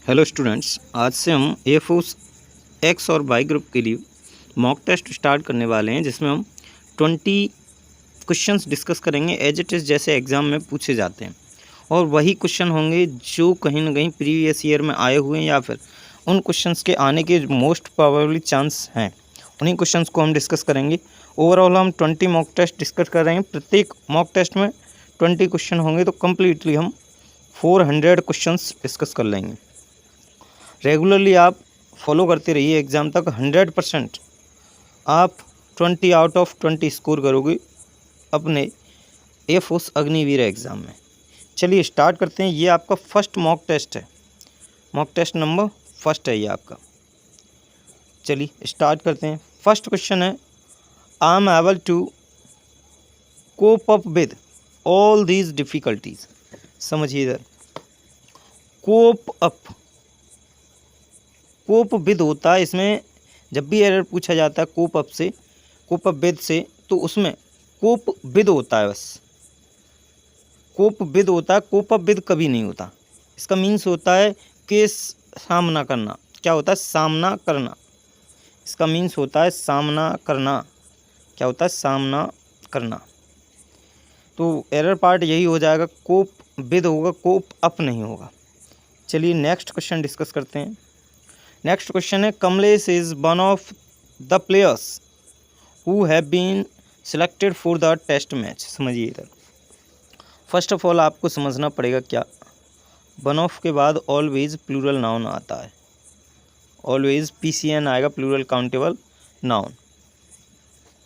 Hello students, आज से हम एयरफोर्स एक्स और वाई ग्रुप के लिए मॉक टेस्ट स्टार्ट करने वाले हैं, जिसमें हम 20 क्वेश्चंस डिस्कस करेंगे एज इट इज़ जैसे एग्ज़ाम में पूछे जाते हैं। और वही क्वेश्चन होंगे जो कहीं ना कहीं प्रीवियस ईयर में आए हुए हैं या फिर उन क्वेश्चंस के आने के मोस्ट प्रोबेबली चांस हैं, उन्हीं क्वेश्चंस को हम डिस्कस करेंगे। ओवरऑल हम 20 मॉक टेस्ट डिस्कस कर रहे हैं। प्रत्येक मॉक टेस्ट में 20 क्वेश्चन होंगे, तो कम्प्लीटली हम 400 क्वेश्चंस डिस्कस कर लेंगे। रेगुलरली आप फॉलो करते रहिए, एग्ज़ाम तक 100% आप 20 आउट ऑफ 20 स्कोर करोगे अपने एयरफोर्स अग्निवीर एग्ज़ाम में। चलिए स्टार्ट करते हैं। ये आपका फर्स्ट मॉक टेस्ट है, मॉक टेस्ट नंबर फर्स्ट है ये आपका। चलिए स्टार्ट करते हैं। फर्स्ट क्वेश्चन है, I am able to cope up with all these difficulties. समझिए इधर, कोप अप, कोप विद होता है। इसमें जब भी एरर पूछा जाता है कोप अप से, कोप अप विद से, तो उसमें कोप विद होता है, बस कोप विद होता है। कोप अप विद कभी नहीं होता। इसका मीन्स होता है कि सामना करना। क्या होता है? सामना करना। इसका मीन्स होता है सामना करना। क्या होता है? सामना करना। तो एरर पार्ट यही हो जाएगा, कोप विद होगा, कोप अप नहीं होगा। चलिए नेक्स्ट क्वेश्चन डिस्कस करते हैं। नेक्स्ट क्वेश्चन है, Kamlesh is one of the players who have been selected for the test match. समझिए इधर, फर्स्ट ऑफ ऑल आपको समझना पड़ेगा क्या, वन ऑफ के बाद ऑलवेज प्लूरल नाउन आता है, ऑलवेज PCN आएगा, प्लूरल काउंटेबल नाउन।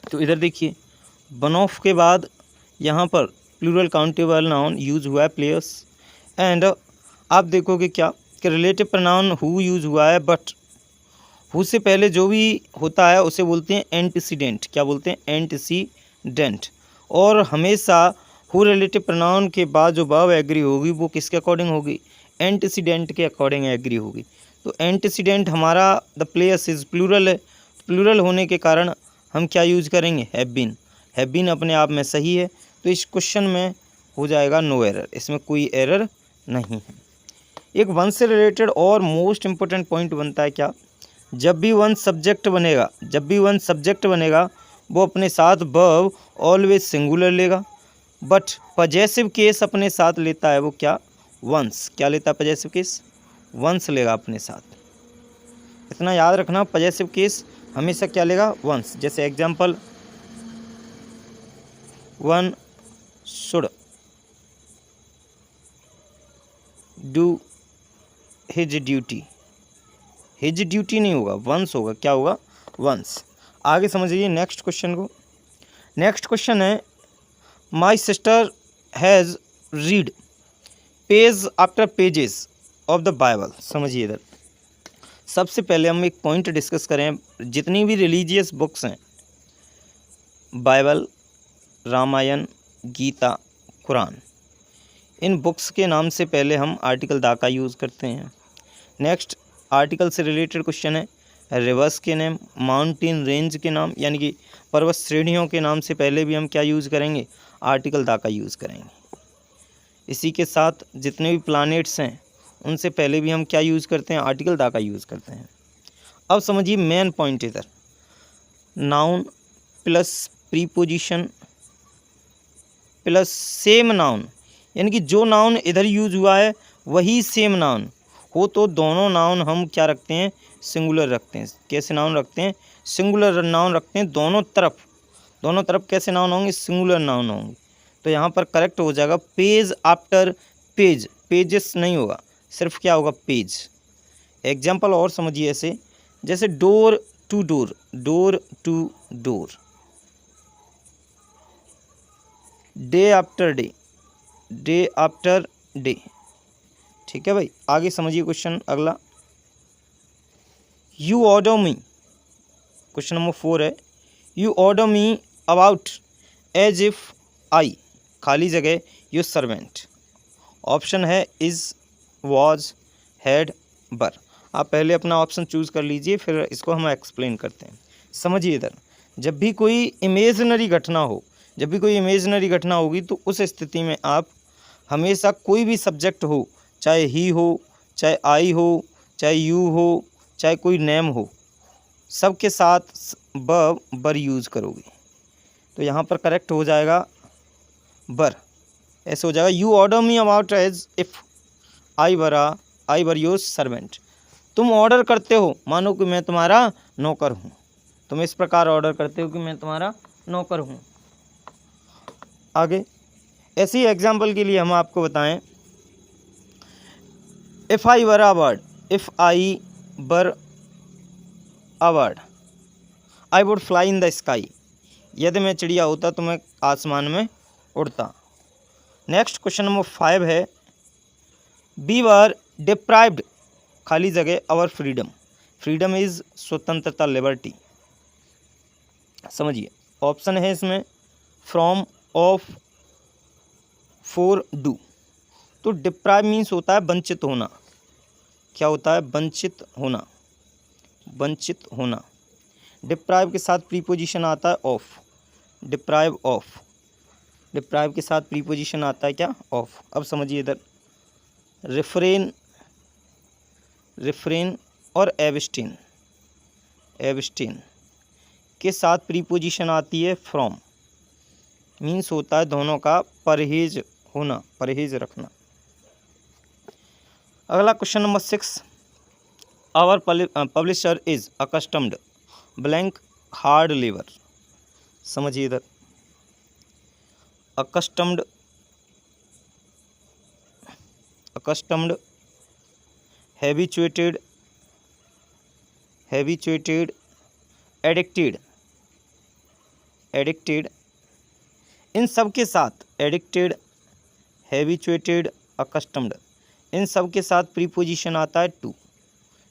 तो इधर देखिए, वन ऑफ के बाद यहाँ पर प्लूरल काउंटेबल नाउन यूज हुआ है, प्लेयर्स। एंड आप देखोगे क्या कि रिलेटिव प्रोनाउन हु यूज हुआ है, बट हु से पहले जो भी होता है उसे बोलते हैं एंटीसीडेंट। क्या बोलते हैं? एंटीसीडेंट। और हमेशा हु रिलेटिव प्रोनाउन के बाद जो वर्ब एग्री होगी वो किसके अकॉर्डिंग होगी? एंटीसीडेंट के अकॉर्डिंग एग्री होगी। तो एंटीसीडेंट हमारा द प्लेयर्स इज प्लूरल है, प्लूरल होने के कारण हम क्या यूज करेंगे? Have been. हैव बीन अपने आप में सही है, तो इस क्वेश्चन में हो जाएगा नो एरर, इसमें कोई एरर नहीं है। एक वन से रिलेटेड और मोस्ट इम्पोर्टेंट पॉइंट बनता है क्या, जब भी वन सब्जेक्ट बनेगा, जब भी वन सब्जेक्ट बनेगा वो अपने साथ वर्ब ऑलवेज सिंगुलर लेगा, बट पजेसिव केस अपने साथ लेता है वो क्या? वंस। क्या लेता है पजेसिव केस? वंस लेगा अपने साथ। इतना याद रखना, पजेसिव केस हमेशा क्या लेगा? वंस। जैसे example, one should do his duty. His duty नहीं होगा, वंस होगा। क्या होगा? वंस। आगे समझिए नेक्स्ट क्वेश्चन को। नेक्स्ट क्वेश्चन है, my sister has read page after pages of the Bible. समझिए इधर, सबसे पहले हम एक पॉइंट डिस्कस करें। जितनी भी रिलीजियस बुक्स हैं, बाइबल, रामायण, गीता, कुरान, इन बुक्स के नाम से पहले हम आर्टिकल दा का यूज़ करते हैं। नेक्स्ट आर्टिकल से रिलेटेड क्वेश्चन है, रिवर्स के नेम, माउंटेन रेंज के नाम, यानी कि पर्वत श्रेणियों के नाम से पहले भी हम क्या यूज़ करेंगे? आर्टिकल दा का यूज़ करेंगे। इसी के साथ जितने भी प्लैनेट्स हैं उनसे पहले भी हम क्या यूज़ करते हैं? आर्टिकल दा का यूज़ करते हैं। अब समझिए मेन पॉइंट इधर, noun plus preposition plus same noun, यानी कि जो नाउन इधर यूज हुआ है वही सेम नाउन हो, तो दोनों नाउन हम क्या रखते हैं? सिंगुलर रखते हैं। कैसे नाउन रखते हैं? सिंगुलर नाउन रखते हैं दोनों तरफ। दोनों तरफ कैसे नाउन होंगे? सिंगुलर नाउन होंगे। तो यहाँ पर करेक्ट हो जाएगा पेज आफ्टर पेज, पेजेस नहीं होगा, सिर्फ क्या होगा? पेज। एग्जाम्पल और समझिए ऐसे, जैसे door to door, door to door, day after day, day after day. ठीक है भाई, आगे समझिए क्वेश्चन अगला। You order me, question number 4 है, you order me about as if I, खाली जगह, यू सर्वेंट। ऑप्शन है इज, वॉज, हैड, बर। आप पहले अपना ऑप्शन चूज़ कर लीजिए, फिर इसको हम एक्सप्लेन करते हैं। समझिए इधर, जब भी कोई इमेजनरी घटना हो, जब भी कोई इमेजनरी घटना होगी, तो उस स्थिति में आप हमेशा कोई भी सब्जेक्ट हो, चाहे ही हो, चाहे आई हो, चाहे यू हो, चाहे कोई नेम हो, सबके साथ बर बर यूज़ करोगे। तो यहाँ पर करेक्ट हो जाएगा बर। ऐसे हो जाएगा, you order me about as if I were your servant. तुम ऑर्डर करते हो मानो कि मैं तुम्हारा नौकर हूँ। तुम इस प्रकार ऑर्डर करते हो कि मैं तुम्हारा नौकर हूँ। आगे ऐसी एग्जाम्पल के लिए हम आपको बताएं, if I were a bird, if I were a bird I would fly in the sky. यदि मैं चिड़िया होता तो मैं आसमान में उड़ता। नेक्स्ट क्वेश्चन नंबर 5 है, वी वर डिप्राइव्ड, खाली जगह, आवर फ्रीडम। फ्रीडम इज स्वतंत्रता, लिबर्टी। समझिए, ऑप्शन है इसमें फ्रॉम, ऑफ, फॉर, डू। तो डिप्राइव मीन्स होता है वंचित होना। क्या होता है? वंचित होना, वंचित होना। डिप्राइव के साथ प्रीपोजिशन आता है ऑफ, डिप्राइव ऑफ। डिप्राइव के साथ प्रीपोजिशन आता है क्या? ऑफ। अब समझिए इधर, रिफ्रेन, रिफ्रेन और एब्स्टेन, एब्स्टेन के साथ प्रीपोजिशन आती है फ्रॉम। मीन्स होता है दोनों का परहेज होना, परहेज रखना। अगला question number 6, our publisher is accustomed blank hard labour. समझिए इधर, accustomed, accustomed, habituated, habituated, addicted, addicted, इन सब के साथ एडिक्टेड, हैबिचुएटेड, अकस्टम्ड, इन सब के साथ प्रीपोजिशन आता है टू।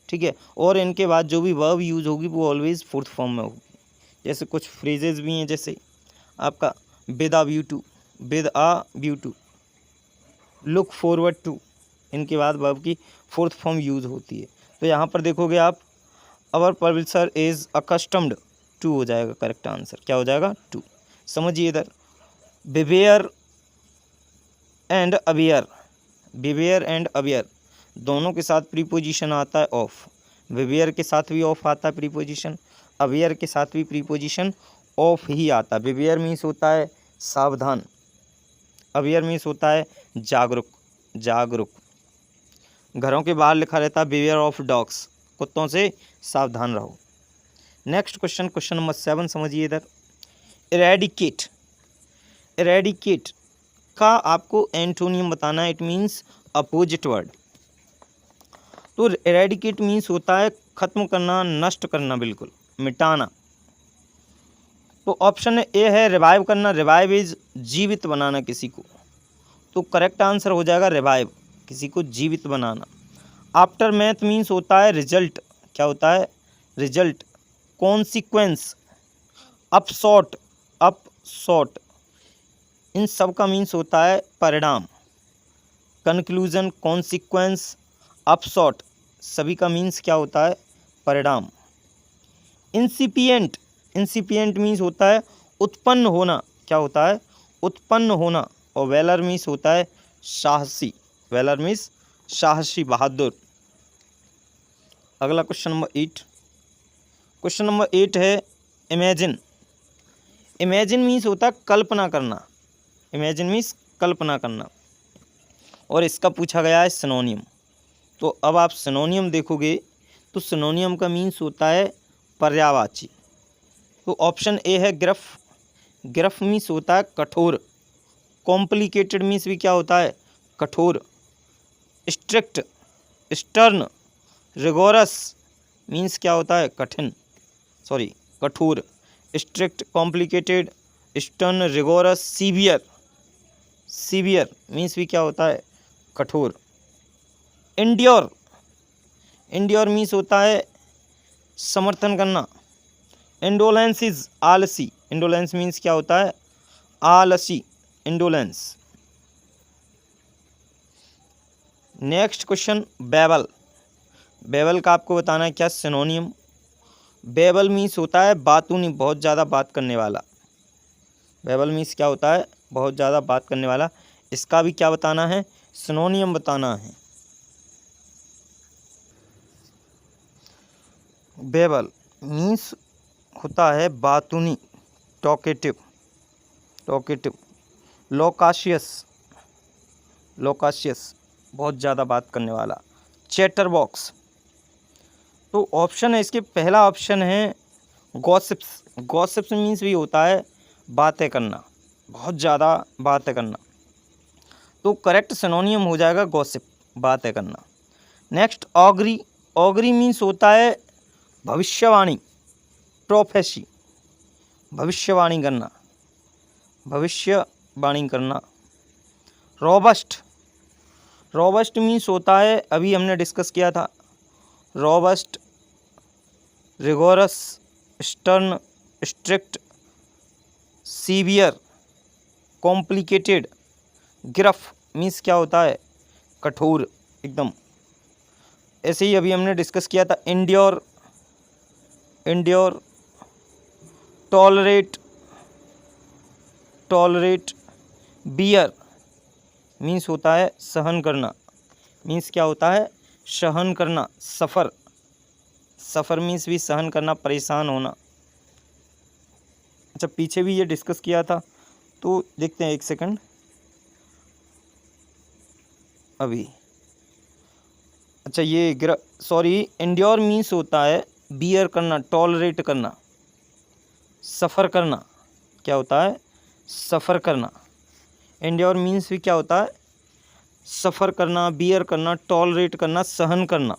ठीक है, और इनके बाद जो भी वर्ब यूज़ होगी वो ऑलवेज फोर्थ फॉर्म में होगी। जैसे कुछ फ्रेजेस भी हैं, जैसे आपका with a view to, with a view to, look forward to, इनके बाद वर्ब की फोर्थ फॉर्म यूज़ होती है। तो यहाँ पर देखोगे आप, अवर पब्लिशर इज़ अकस्टम्ड टू हो जाएगा करेक्ट आंसर। क्या हो जाएगा? टू। समझिए इधर, beware and aware, beware and aware दोनों के साथ प्रीपोजिशन आता है ऑफ। बिवेयर के साथ भी ऑफ आता है प्रीपोजिशन, अवेयर के साथ भी प्रीपोजिशन ऑफ ही आता है। बिवेयर मीन्स होता है सावधान, अवेयर मीन्स होता है जागरूक, जागरूक। घरों के बाहर लिखा रहता है बिवेयर ऑफ डॉग्स, कुत्तों से सावधान रहो। नेक्स्ट क्वेश्चन, क्वेश्चन नंबर 7 समझिए इधर, इरेडिकेट, इरेडिकेट का आपको एंटोनियम बताना है। It means opposite word. तो इरेडिकेट मीन्स होता है खत्म करना, नष्ट करना, बिल्कुल मिटाना। तो ऑप्शन ए है रिवाइव करना। रिवाइव इज जीवित बनाना किसी को। तो करेक्ट आंसर हो जाएगा रिवाइव, किसी को जीवित बनाना। आफ्टर मैथ मीन्स होता है रिजल्ट। क्या होता है? रिजल्ट। कॉन्सिक्वेंस, अपशॉट, अपशॉट, इन सब का मीन्स होता है परिणाम। कंक्लूजन, कॉन्सिक्वेंस, अपशॉट, सभी का मीन्स क्या होता है? परिणाम। इंसिपिएंट, इंसिपिएंट मीन्स होता है उत्पन्न होना। क्या होता है? उत्पन्न होना। और वेलर मीन्स होता है साहसी, वेलर मीन्स साहसी, बहादुर। अगला क्वेश्चन नंबर 8, क्वेश्चन नंबर 8 है इमेजिन। इमेजिन मीन्स होता है कल्पना करना, इमेजिन मीन्स कल्पना करना। और इसका पूछा गया है सिनोनियम। तो अब आप सिनोनियम देखोगे तो सिनोनियम का मीन्स होता है पर्यायवाची। तो ऑप्शन ए है ग्रफ। ग्रफ मीन्स होता है कठोर। कॉम्प्लिकेटेड मीन्स भी क्या होता है? कठोर। स्ट्रिक्ट, स्टर्न, रिगोरस मीन्स क्या होता है? कठिन, सॉरी कठोर। Strict, complicated, stern, rigorous, severe, severe means भी क्या होता है? कठोर। इंड्योर, इंड्योर मीन्स होता है समर्थन करना। इंडोलेंस इज आलसी। इंडोलेंस मीन्स क्या होता है? आलसी, indolence. Next question, babble. Babble का आपको बताना है क्या सिनोनियम। बेबल मीन्स होता है बातूनी, बहुत ज़्यादा बात करने वाला। बेबल मीन्स क्या होता है? बहुत ज़्यादा बात करने वाला। इसका भी क्या बताना है? सिनोनियम बताना है। बेबल मीन्स होता है बातूनी, टॉकेटिव, टॉकेटिव। लोकाशियस, लोकाशियस बहुत ज़्यादा बात करने वाला। चैटर बॉक्स, तो ऑप्शन है इसके पहला ऑप्शन है गॉसिप्स। गॉसिप्स मीन्स भी होता है बातें करना, बहुत ज़्यादा बातें करना, तो करेक्ट सिनोनियम हो जाएगा गॉसिप, बातें करना। नेक्स्ट ऑगरी, ऑगरी मीन्स होता है भविष्यवाणी, प्रोफेसी, भविष्यवाणी करना, भविष्यवाणी करना। रोबस्ट, रोबस्ट मीन्स होता है, अभी हमने डिस्कस किया था, robust, rigorous, stern, strict, severe, complicated. गिरफ मीन्स क्या होता है, कठोर एकदम। ऐसे ही अभी हमने डिस्कस किया था endure, endure, tolerate, tolerate. Bear means होता है सहन करना, मीन्स क्या होता है, सहन करना। सफ़र, सफ़र मीन्स भी सहन करना, परेशान होना। अच्छा पीछे भी ये डिस्कस किया था, तो देखते हैं एक सेकंड अभी। अच्छा ये सॉरी, इंड्योर मीन्स होता है बियर करना, टॉलरेट करना, सफ़र करना, क्या होता है, सफ़र करना। इंड्योर मीन्स भी क्या होता है, सफ़र करना, बियर करना, टॉलरेट करना, सहन करना।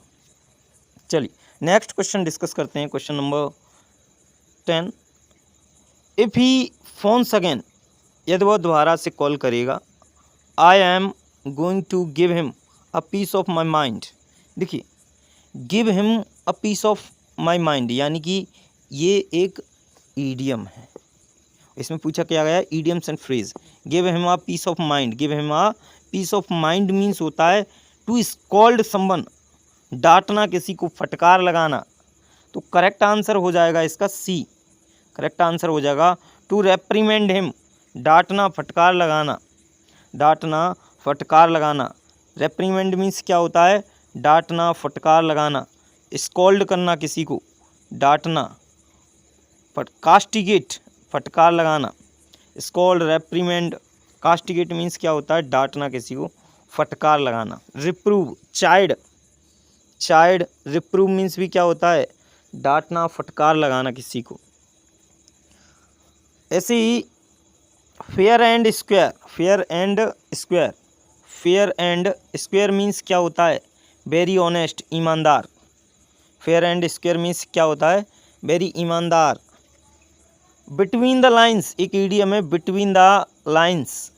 चलिए नेक्स्ट क्वेश्चन डिस्कस करते हैं, question number 10। If he phones again, यदि वह दोबारा से कॉल करेगा, I am going to give him a piece of my mind. देखिए give him a piece of my mind यानी कि ये एक ईडियम है, इसमें पूछा क्या गया, idioms and phrase. Give him a piece of mind, give him a piece of mind means होता है टू स्कॉल्ड समवन, डांटना किसी को, फटकार लगाना। तो करेक्ट आंसर हो जाएगा इसका सी, करेक्ट आंसर हो जाएगा टू रेप्रीमेंड हिम, डांटना, फटकार लगाना, डांटना, फटकार लगाना। रेप्रीमेंड मीन्स क्या होता है, डांटना, फटकार लगाना। स्कॉल्ड करना किसी को, डांटना, कास्टिगेट, फटकार लगाना। स्कॉल्ड, रेप्रीमेंड, कास्टिगेट मीन्स क्या होता है, डांटना किसी को, फटकार लगाना। रिप्रूव, चाइड, चाइड, रिप्रूव मीन्स भी क्या होता है, डांटना, फटकार लगाना किसी को। ऐसे ही fair and square, fair and square, fair and square means क्या होता है, वेरी ऑनेस्ट, ईमानदार। फेयर एंड स्क्वायर मीन्स क्या होता है, वेरी ईमानदार। बिटवीन द लाइन्स एक ईडियम है, between the lines.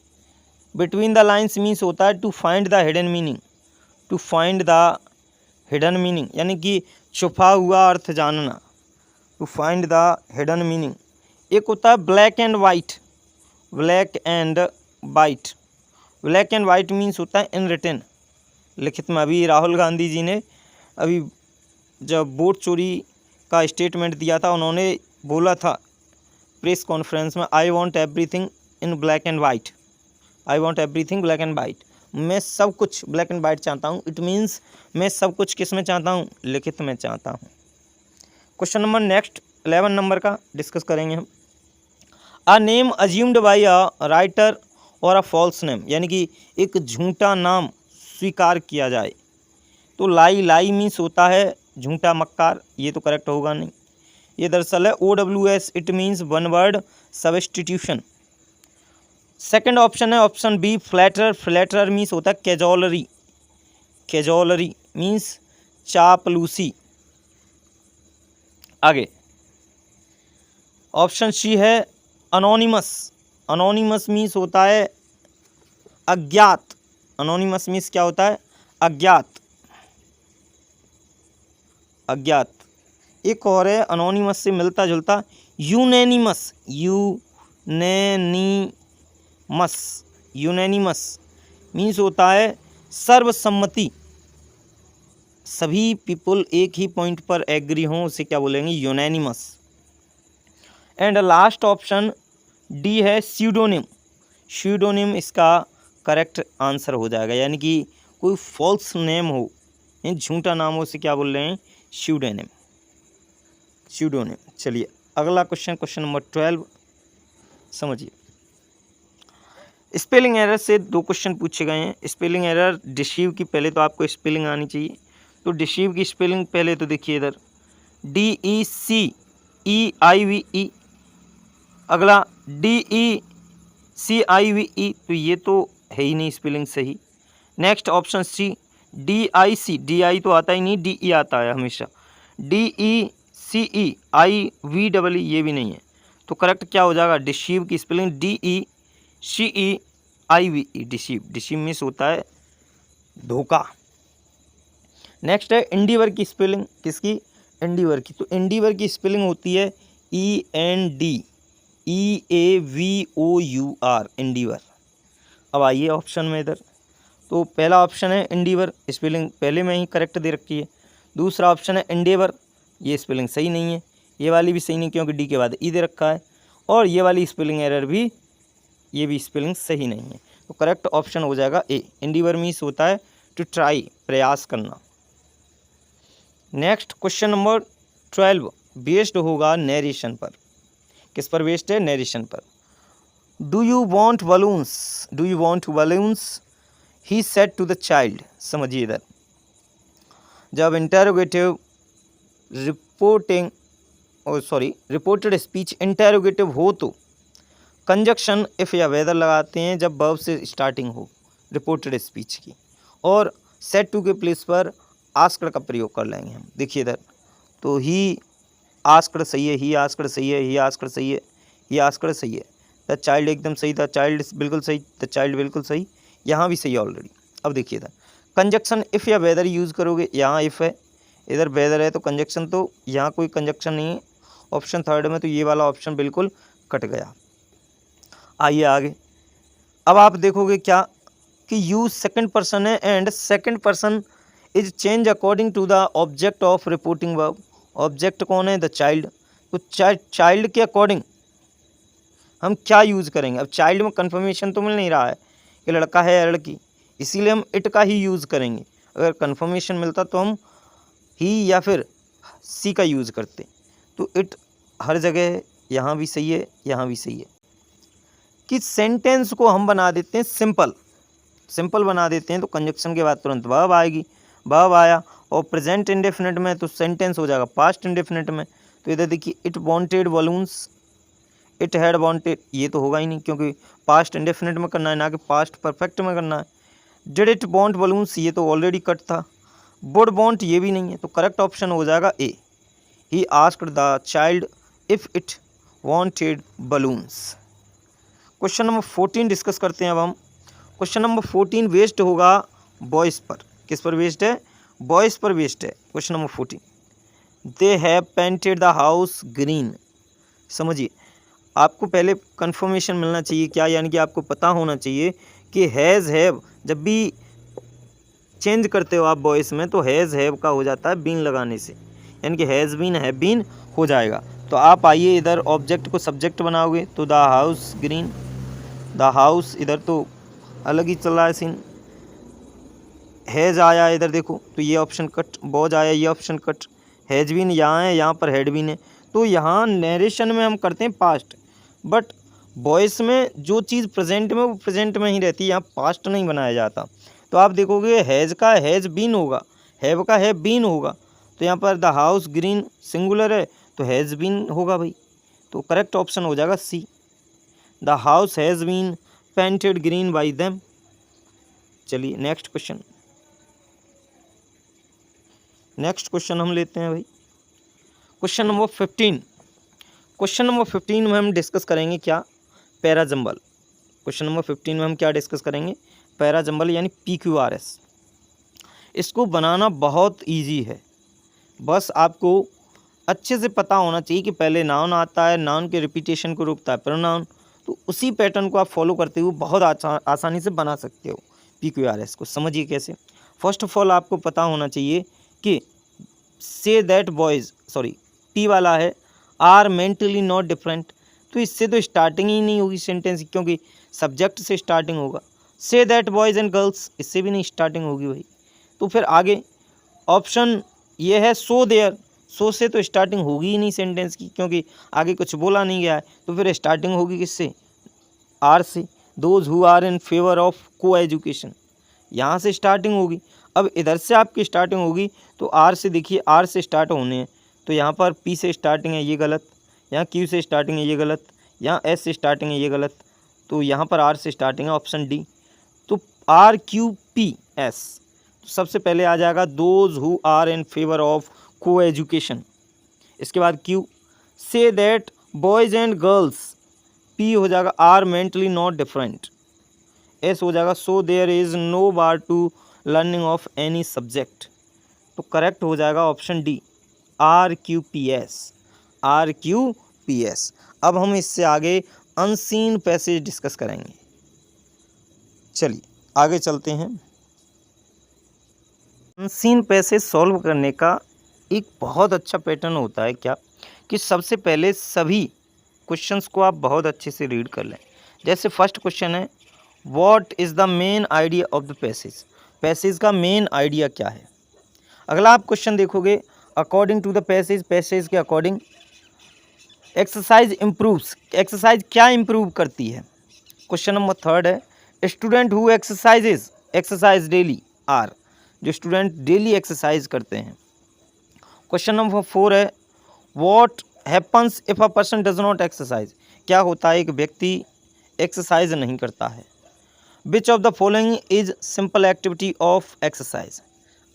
Between the lines means होता है to find the hidden meaning, to find the hidden meaning यानी कि छुपा हुआ अर्थ जानना, to find the hidden meaning. एक होता है black and white, black and white. Black and white means होता है इन रिटन, लिखित में। अभी राहुल गांधी जी ने अभी जब वोट चोरी का स्टेटमेंट दिया था, उन्होंने बोला था प्रेस कॉन्फ्रेंस में, I want everything in black and white, I want everything black and white. मैं सब कुछ ब्लैक एंड वाइट चाहता हूँ। इट मीन्स मैं सब कुछ किस में चाहता हूँ, लिखित में चाहता हूँ। क्वेश्चन नंबर नेक्स्ट 11 नंबर का डिस्कस करेंगे हम। A name assumed by a writer और अ फॉल्स नेम यानी कि एक झूठा नाम स्वीकार किया जाए। तो लाई, लाई मीन्स होता है झूठा, मक्कार, ये तो करेक्ट होगा नहीं। ये दरअसल है OWS, it means one word substitution. Second option है option B flatterer, flatterer means होता है कैजोलरी, कैजोलरी मीन्स चापलूसी। आगे ऑप्शन सी है अनोनिमस, अनोनिमस मीन्स होता है अज्ञात, अनोनिमस मीन्स क्या होता है, अज्ञात, अज्ञात। एक और है अनोनिमस से मिलता जुलता, यूनैनिमस, यूनैनिमस, यूनैनिमस मीन्स होता है सर्वसम्मति, सभी पीपल एक ही पॉइंट पर एग्री हों, उसे क्या बोलेंगे, unanimous. And last option D है स्यूडोनिम, स्यूडोनिम इसका करेक्ट आंसर हो जाएगा, यानी कि कोई फॉल्स नेम हो, झूठा नाम हो, उसे क्या बोल रहे हैं, स्यूडोनिम। स्यूडोनिम। चलिए अगला क्वेश्चन, क्वेश्चन नंबर 12 समझिए। स्पेलिंग एरर से 2 क्वेश्चन पूछे गए हैं। स्पेलिंग एरर डिसीव की, पहले तो आपको स्पेलिंग आनी चाहिए, तो डिसीव की स्पेलिंग पहले तो देखिए इधर DECEIVE, अगला DECIVE, तो ये तो है ही नहीं स्पेलिंग सही। Next option C DIC, DI तो आता ही नहीं, DE आता है हमेशा। DECEIVEE ये भी नहीं है, तो करेक्ट क्या हो जाएगा, डिसीव की spelling DECEIVE, deceive. Deceive means होता है धोखा। नेक्स्ट है एंडीवर की स्पेलिंग, किसकी, एंडीवर की, तो एंडीवर की स्पेलिंग होती है ENDEAVOUR, एंडीवर। अब आइए ऑप्शन में इधर, तो पहला ऑप्शन है एंडीवर, स्पेलिंग पहले में ही करेक्ट दे रखी है। दूसरा ऑप्शन है एंडेवर, ये स्पेलिंग सही नहीं है, ये वाली भी सही नहीं क्योंकि डी के बाद ई दे रखा है, और ये वाली स्पेलिंग एरर भी, ये भी स्पेलिंग सही नहीं है, तो करेक्ट ऑप्शन हो जाएगा ए। एंडीवर मीन्स होता है टू ट्राई, प्रयास करना। नेक्स्ट क्वेश्चन नंबर 12 बेस्ड होगा नरेशन पर। किस पर बेस्ड है, नरेशन पर। Do you want balloons, do you want balloons, he said to the child. समझिए इधर, जब इंटेरोगेटिव रिपोर्टेड स्पीच इंटेरोगेटिव हो तो कंजक्शन इफ या वेदर लगाते हैं जब वर्ब से स्टार्टिंग हो रिपोर्टेड स्पीच की, और सेड टू के प्लेस पर आस्क्ड का प्रयोग कर लेंगे हम। देखिए इधर, तो ही आस्क्ड सही है, ही आस्क्ड सही है, ही आस्क्ड सही है, ही आस्क्ड सही है, द चाइल्ड एकदम सही था, चाइल्ड बिल्कुल सही, द चाइल्ड बिल्कुल सही, यहाँ भी सही है ऑलरेडी। अब देखिए इधर कंजक्शन इफ़ या वेदर यूज़ करोगे, यहाँ इफ़ है, इधर वेदर है, तो कंजक्शन, तो यहाँ कोई कंजक्शन नहीं है ऑप्शन थर्ड में, तो ये वाला ऑप्शन बिल्कुल कट गया। आइए आगे, अब आप देखोगे क्या कि यूज सेकंड पर्सन है and second person is change according to the object of reporting verb. Object कौन है, द चाइल्ड, तो चाइल्ड के अकॉर्डिंग हम क्या यूज़ करेंगे। अब चाइल्ड में कंफर्मेशन तो मिल नहीं रहा है कि लड़का है या लड़की, इसीलिए हम इट का ही यूज़ करेंगे। अगर कंफर्मेशन मिलता तो हम ही या फिर सी का यूज़ करते, तो इट हर जगह है, यहाँ भी सही है, यहाँ भी सही है। कि सेंटेंस को हम बना देते हैं सिंपल, सिंपल बना देते हैं, तो कंजक्शन के बाद तुरंत वर्ब आएगी, वर्ब आया, और प्रेजेंट इंडेफिनिट में तो सेंटेंस हो जाएगा पास्ट इंडेफिनिट में। तो इधर देखिए, it wanted balloons, it had wanted, ये तो होगा ही नहीं क्योंकि पास्ट इंडेफिनिट में करना है, ना कि पास्ट परफेक्ट में करना है। डिड इट वांट बलून्स, ये तो ऑलरेडी कट था। वुड वांट, ये भी नहीं है, तो करेक्ट ऑप्शन हो जाएगा A. He asked the child if it wanted balloons. Question number 14 discuss करते हैं अब हम। क्वेश्चन नंबर 14 वेस्ट होगा बॉयज़ पर। किस पर वेस्ट है, बॉयज़ पर वेस्ट है। Question number 14, they have painted the house green. समझिए, आपको पहले कंफर्मेशन मिलना चाहिए क्या, यानी कि आपको पता होना चाहिए कि हैज़ हैव जब भी चेंज करते हो आप बॉयज़ में, तो हैज़ हैव का हो जाता है बीन लगाने से, यानी कि हैज़ बीन हैव बीन हो जाएगा। तो आप आइए इधर ऑब्जेक्ट को सब्जेक्ट बनाओगे, तो the house green, the house, इधर तो अलग ही चल रहा है सीन। हैज़ आया इधर देखो, तो ये ऑप्शन कट, बॉज आया, ये ऑप्शन कट, हैज़ बीन यहाँ है, यहाँ पर हैड बीन है। तो यहाँ नरेशन में हम करते हैं पास्ट, बट वॉइस में जो चीज़ प्रेजेंट में वो प्रेजेंट में ही रहती है, यहाँ पास्ट नहीं बनाया जाता। तो आप देखोगे हैज़ का हैज़ बीन होगा, हैव का हैव बीन होगा, तो यहाँ पर द हाउस ग्रीन सिंगुलर है, तो हैज़ बीन होगा भाई, तो करेक्ट ऑप्शन हो जाएगा C, the house has been painted green by them. चलिए नेक्स्ट क्वेश्चन, नेक्स्ट क्वेश्चन हम लेते हैं भाई, क्वेश्चन नंबर 15। क्वेश्चन नंबर 15 में हम डिस्कस करेंगे क्या, पैराजम्बल। क्वेश्चन नंबर 15 में हम क्या डिस्कस करेंगे, पैराजम्बल यानी PQRS। इसको बनाना बहुत इजी है, बस आपको अच्छे से पता होना चाहिए कि पहले नाउन आता है, नाउन के रिपीटेशन को रोकता है प्रोनाउन, तो उसी पैटर्न को आप फॉलो करते हुए बहुत आसानी से बना सकते हो PQRS को। समझिए कैसे। फर्स्ट ऑफ ऑल आपको पता होना चाहिए कि से दैट बॉयज़, सॉरी P वाला है, आर मेंटली नॉट डिफरेंट, तो इससे तो स्टार्टिंग ही नहीं होगी सेंटेंस, क्योंकि सब्जेक्ट से स्टार्टिंग होगा। से दैट बॉयज़ एंड गर्ल्स, इससे भी नहीं स्टार्टिंग होगी भाई। तो फिर आगे ऑप्शन ये है सो देयर, सो से तो स्टार्टिंग होगी ही नहीं सेंटेंस की, क्योंकि आगे कुछ बोला नहीं गया है, तो फिर स्टार्टिंग होगी किससे? आर से। Those who are in favour of co education, यहाँ से स्टार्टिंग होगी। अब इधर से आपकी स्टार्टिंग होगी तो आर से, देखिए आर से स्टार्ट होने हैं, तो यहाँ पर पी से स्टार्टिंग है, ये गलत। यहाँ क्यू से स्टार्टिंग है, ये गलत। यहाँ एस से स्टार्टिंग है, ये गलत। तो यहाँ पर आर से स्टार्टिंग है, ऑप्शन डी। तो आर क्यू पी एस, तो सबसे पहले आ जाएगा those who are in favour of co education. इसके बाद Q, say that boys and girls, P हो जाएगा are mentally not different. S हो जाएगा so there is no bar to learning of any subject. तो करेक्ट हो जाएगा option D, R Q P S, R Q P S. अब हम इससे आगे अनसीन पैसेज डिस्कस करेंगे। चलिए आगे चलते हैं। अनसीन पैसेज सॉल्व करने का एक बहुत अच्छा पैटर्न होता है क्या, कि सबसे पहले सभी क्वेश्चंस को आप बहुत अच्छे से रीड कर लें। जैसे फर्स्ट क्वेश्चन है, what is the main idea of the passage, passage का मेन आइडिया क्या है। अगला आप क्वेश्चन देखोगे, according to the passage, passage के अकॉर्डिंग एक्सरसाइज इम्प्रूव्स, एक्सरसाइज क्या इम्प्रूव करती है। क्वेश्चन नंबर थर्ड है, student who exercise daily are, जो स्टूडेंट डेली एक्सरसाइज करते हैं। क्वेश्चन नंबर फोर है, what happens if a person does not exercise, क्या होता है एक व्यक्ति एक्सरसाइज नहीं करता है। Which of the following is simple activity of exercise,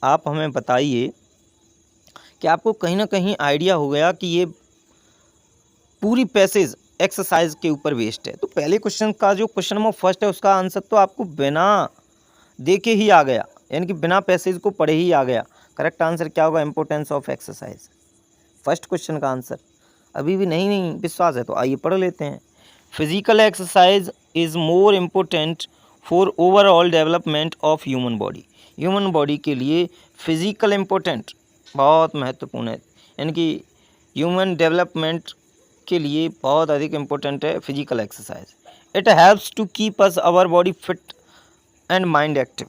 आप हमें बताइए कि आपको कहीं ना कहीं आइडिया हो गया कि ये पूरी पैसेज एक्सरसाइज के ऊपर बेस्ड है। तो पहले क्वेश्चन का जो क्वेश्चन नंबर फर्स्ट है उसका आंसर तो आपको बिना देखे ही आ गया, यानी कि बिना पैसेज को पढ़े ही आ गया। करेक्ट आंसर क्या होगा, importance of exercise, first question का आंसर। अभी भी नहीं विश्वास है तो आइए पढ़ लेते हैं। Physical exercise is more important for overall development of human body, human body के लिए फिजिकल इम्पोर्टेंट बहुत महत्वपूर्ण है, यानी कि ह्यूमन डेवलपमेंट के लिए बहुत अधिक इम्पोर्टेंट है physical exercise. It helps to keep us our body fit and mind active,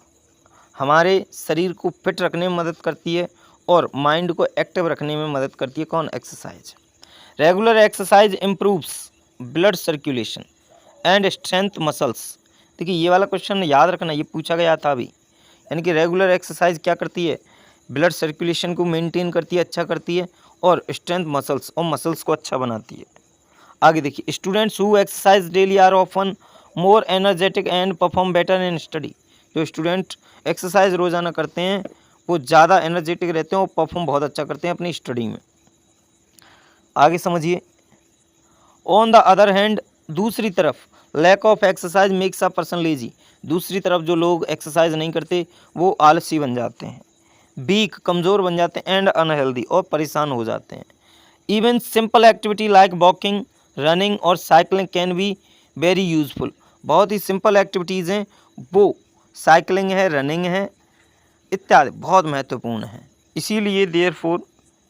हमारे शरीर को फिट रखने में मदद करती है और माइंड को एक्टिव रखने में मदद करती है। कौन, exercise. Regular exercise improves blood circulation and strength muscles. देखिए ये वाला क्वेश्चन याद रखना, ये पूछा गया था अभी, यानी कि रेगुलर एक्सरसाइज क्या करती है, ब्लड सर्कुलेशन को मेंटेन करती है, अच्छा करती है, और स्ट्रेंथ मसल्स, और मसल्स को अच्छा बनाती है। आगे देखिए, students who exercise daily are often more energetic and perform better in study, जो स्टूडेंट एक्सरसाइज रोज़ाना करते हैं वो ज़्यादा एनर्जेटिक रहते हैं और परफॉर्म बहुत अच्छा करते हैं अपनी स्टडी में। आगे समझिए, ऑन द अदर हैंड, दूसरी तरफ, lack of exercise makes a person lazy, दूसरी तरफ जो लोग एक्सरसाइज नहीं करते वो आलसी बन जाते हैं, वीक, कमज़ोर बन जाते हैं, एंड अनहेल्दी, और परेशान हो जाते हैं। Even simple activity like walking, running और cycling can be very useful, बहुत ही सिंपल एक्टिविटीज़ हैं वो साइकिलिंग है, रनिंग है इत्यादि, बहुत महत्वपूर्ण है।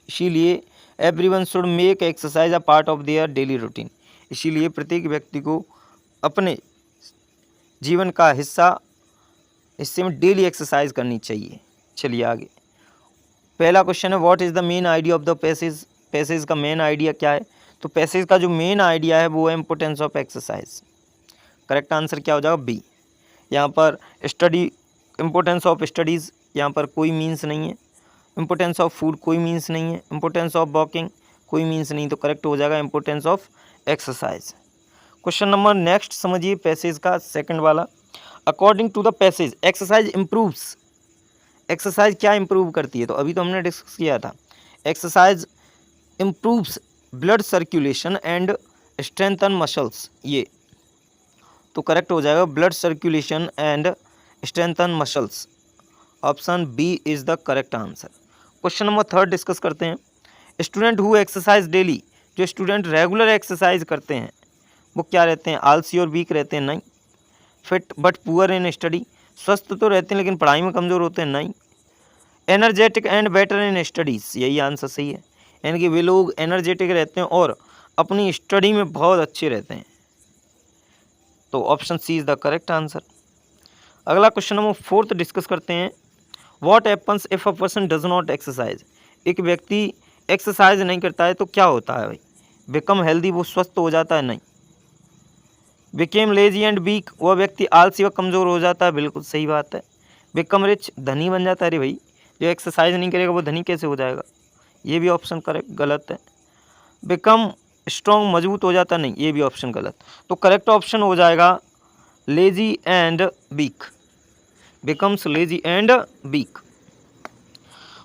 इसीलिए everyone should make exercise a part of their daily routine, इसीलिए प्रत्येक व्यक्ति को अपने जीवन का हिस्से में डेली एक्सरसाइज करनी चाहिए। चलिए आगे, पहला क्वेश्चन है, what is the main idea of the passage, passage का मेन आइडिया क्या है। तो पैसेज का जो मेन आइडिया है वो है importance of exercise. Correct answer क्या हो जाएगा, बी। यहाँ पर स्टडी, इम्पोर्टेंस ऑफ स्टडीज़, यहाँ पर कोई मीन्स नहीं है। इम्पोर्टेंस ऑफ फूड, कोई मीन्स नहीं है। इम्पोर्टेंस ऑफ वॉकिंग, कोई मीन्स नहीं, तो करेक्ट हो जाएगा importance of exercise. Question number next समझिए, पैसेज का सेकंड वाला, according to the passage exercise improves, exercise क्या इम्प्रूव करती है, तो अभी तो हमने डिस्कस किया था, exercise improves blood circulation and strengthen muscles, ये तो करेक्ट हो जाएगा blood circulation and strengthen muscles, option B is the correct answer. Question number third discuss करते हैं, स्टूडेंट हु एक्सरसाइज डेली, जो स्टूडेंट रेगुलर एक्सरसाइज करते हैं वो क्या रहते हैं, आलसी और वीक रहते हैं, नहीं। Fit but poor in study, स्वस्थ तो रहते हैं लेकिन पढ़ाई में कमज़ोर होते हैं, नहीं। Energetic and better in studies, यही आंसर सही है, यानी कि वे लोग एनर्जेटिक रहते हैं और अपनी स्टडी में बहुत अच्छे रहते हैं, तो option C is the correct answer. अगला क्वेश्चन नंबर फोर्थ डिस्कस करते हैं, what happens if a person does not exercise, एक व्यक्ति एक्सरसाइज नहीं करता है तो क्या होता है भाई? बिकम हेल्दी, वो स्वस्थ हो जाता है? नहीं। बिकेम लेजी एंड वीक, वह व्यक्ति आलसी व कमज़ोर हो जाता है? बिल्कुल सही बात है। बिकम रिच, धनी बन जाता है? अरे भाई जो एक्सरसाइज नहीं करेगा वो धनी कैसे हो जाएगा? ये भी ऑप्शन करेक्ट गलत है। बिकम स्ट्रॉन्ग, मजबूत हो जाता? नहीं, ये भी ऑप्शन गलत। तो करेक्ट ऑप्शन हो जाएगा lazy and weak, becomes lazy and weak.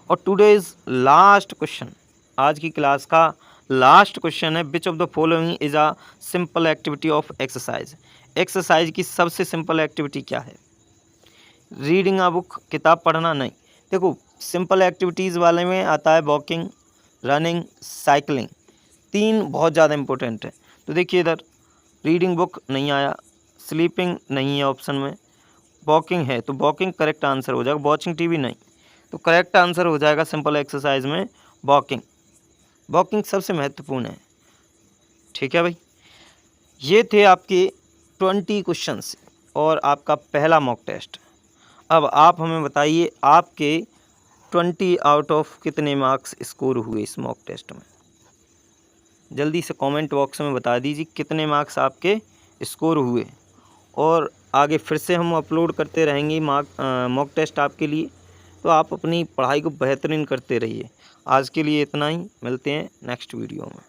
और टुडेज लास्ट क्वेश्चन, आज की क्लास का लास्ट क्वेश्चन है, which of the following is a simple activity of exercise. Exercise की सबसे सिंपल एक्टिविटी क्या है? रीडिंग अ बुक, किताब पढ़ना? नहीं। देखो सिंपल एक्टिविटीज़ वाले में आता है वॉकिंग, रनिंग, साइकिलिंग, तीन बहुत ज़्यादा इंपॉर्टेंट है। तो देखिए इधर रीडिंग बुक नहीं आया, स्लीपिंग नहीं है ऑप्शन में, वॉकिंग है तो वॉकिंग करेक्ट आंसर हो जाएगा, वॉचिंग टीवी नहीं। तो करेक्ट आंसर हो जाएगा सिंपल एक्सरसाइज में वॉकिंग। वॉकिंग सबसे महत्वपूर्ण है। ठीक है भाई, ये थे आपके 20 क्वेश्चंस और आपका पहला मॉक टेस्ट। अब आप हमें बताइए आपके 20 आउट ऑफ कितने मार्क्स स्कोर हुए इस मॉक टेस्ट में? जल्दी से कमेंट बॉक्स में बता दीजिए कितने मार्क्स आपके स्कोर हुए। और आगे फिर से हम अपलोड करते रहेंगे मॉक टेस्ट आपके लिए, तो आप अपनी पढ़ाई को बेहतरीन करते रहिए। आज के लिए इतना ही, मिलते हैं नेक्स्ट वीडियो में।